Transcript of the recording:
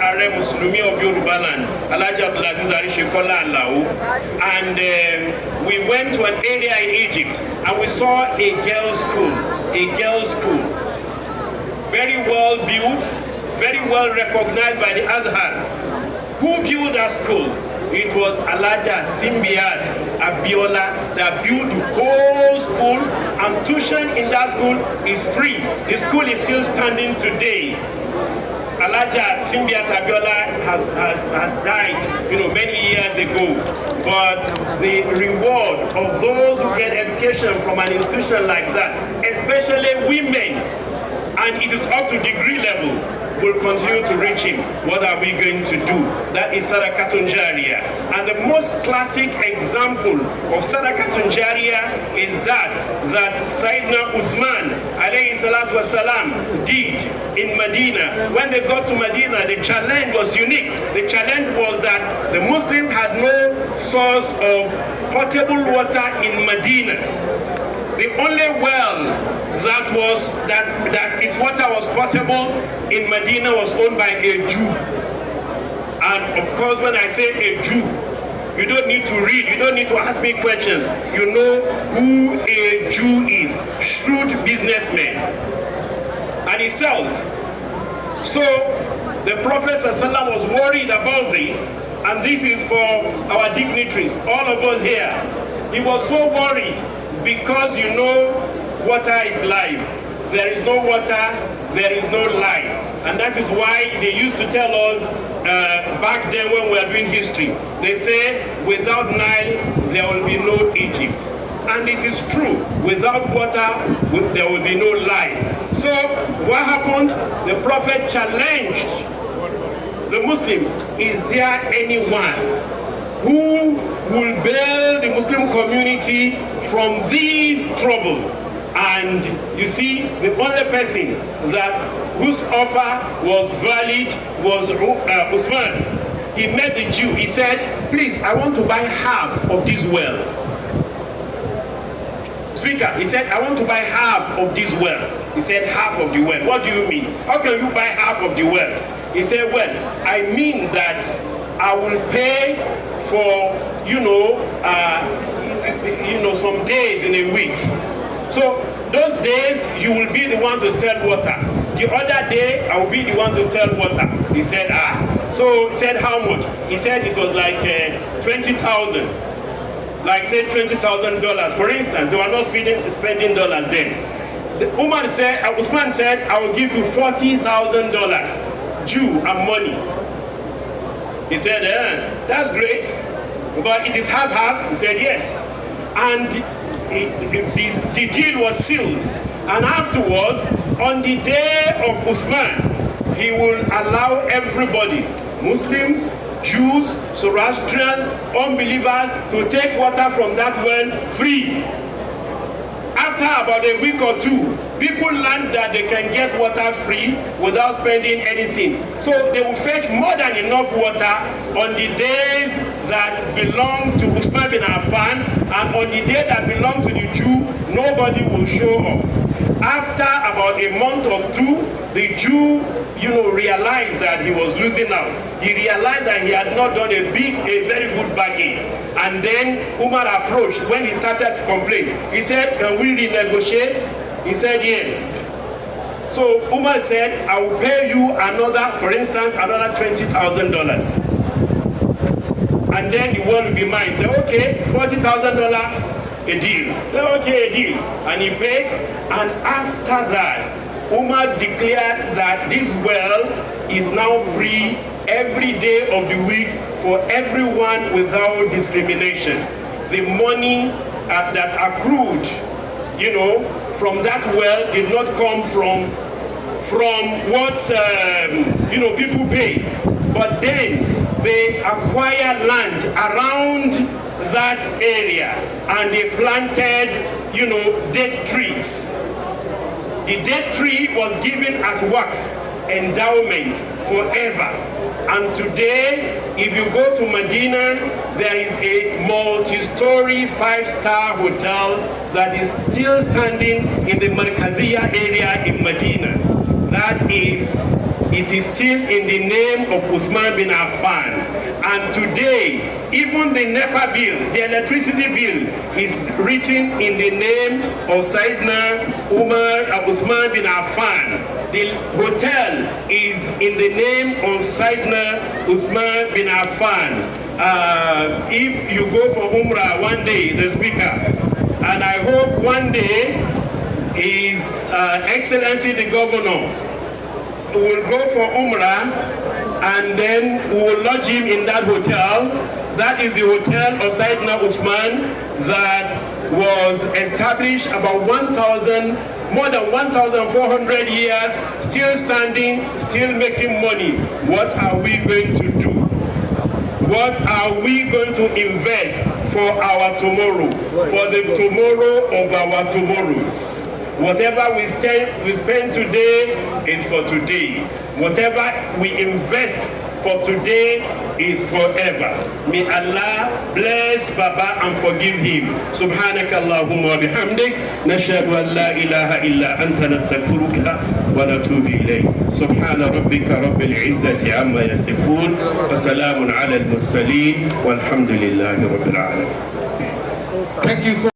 Ààrẹ Mùsùlùmí of Yoruba land, AHLAJI SULAIMON ATANDA, and we went to an area in Egypt and we saw a girls' school, very well built, very well recognized by the Azhar. Who built that school? It was Alhaja Simbiat Abiola that built the whole school, and tuition in that school is free. The school is still standing today. Alhaja Simbiat Abiola has died, many years ago. But the reward of those who get education from an institution like that, especially women, and it is up to degree level, will continue to reach him. What are we going to do? That is Sadaqatun Jariyah. And the most classic example of Sadaqatun Jariyah is that Sayyidina Uthman alayhi salatu wasalam did in Medina. When they got to Medina, the challenge was unique. The challenge was that the Muslims had no source of potable water in Medina. The only well that its water was potable in Medina was owned by a Jew. And of course, when I say a Jew, you don't need to read, you don't need to ask me questions. You know who a Jew is. Shrewd businessman. And he sells. So the Prophet ﷺ was worried about this, and this is for our dignitaries, all of us here. He was so worried because water is life. There is no water, there is no life. And that is why they used to tell us back then when we were doing history. They say, without Nile, there will be no Egypt. And it is true. Without water, there will be no life. So what happened? The Prophet challenged the Muslims. Is there anyone who will bail the Muslim community from these trouble? And you see, the only person whose offer was valid was Uthman. He met the Jew. He said, please, I want to buy half of this well. Speaker, he said, I want to buy half of this well. He said, half of the well. What do you mean? How can you buy half of the well? He said, well, I mean that I will pay for, some days in a week. So those days you will be the one to sell water. The other day I will be the one to sell water. He said, So he said, how much? He said it was like 20,000. Like say $20,000. For instance, they were not spending dollars then. Uthman said, I will give you $40,000 Jew and money. He said, that's great, but it is half-half. He said, yes. And the deal was sealed. And afterwards, on the day of Uthman, he will allow everybody, Muslims, Jews, Zoroastrians, unbelievers, to take water from that well free. After about a week or two, people learned that they can get water free without spending anything. So they will fetch more than enough water on the days that belong to Usman bin Affan, and on the day that belong to the Jew, nobody will show up. After about a month or two, the Jew, realized that he was losing out. He realized that he had not done a very good bargain. And then Umar approached when he started to complain. He said, can we renegotiate? He said, yes. So Umar said, I will pay you for instance, another $20,000. And then the world will be mine. He said, okay, $40,000, a deal. He said, okay, a deal. And he paid. And after that, Umar declared that this well is now free every day of the week for everyone without discrimination. The money that accrued, from that well did not come from what people pay, but then they acquired land around that area and they planted, date trees. The date tree was given as waqf, endowment forever. And today, if you go to Medina, there is a multi-story 5-star hotel that is still standing in the Markaziyah area in Medina. That is it is still in the name of Uthman bin Affan. And today, even the NEPA bill, the electricity bill, is written in the name of Sayyidina Uthman bin Affan. The hotel is in the name of Sayyidina Uthman bin Affan. If you go for Umrah one day, the speaker, and I hope one day His Excellency the Governor will go for Umrah, and then we will lodge him in that hotel. That is the hotel of Sayyidina Uthman that was established about more than 1,400 years, still standing, still making money. What are we going to do? What are we going to invest for our tomorrow, for the tomorrow of our tomorrows? Whatever we spend today is for today. Whatever we invest for today is forever. May Allah bless Baba and forgive him. Subhanaka Allahumma wa bihamdik. Nashhadu an la ilaha illa anta nastaghfiruka wa natubu ilayk. Subhana rabbika rabbil izzati amma yasifun. Wa salamun ala al-mursalin. Walhamdulillahi rabbil alamin. Thank you so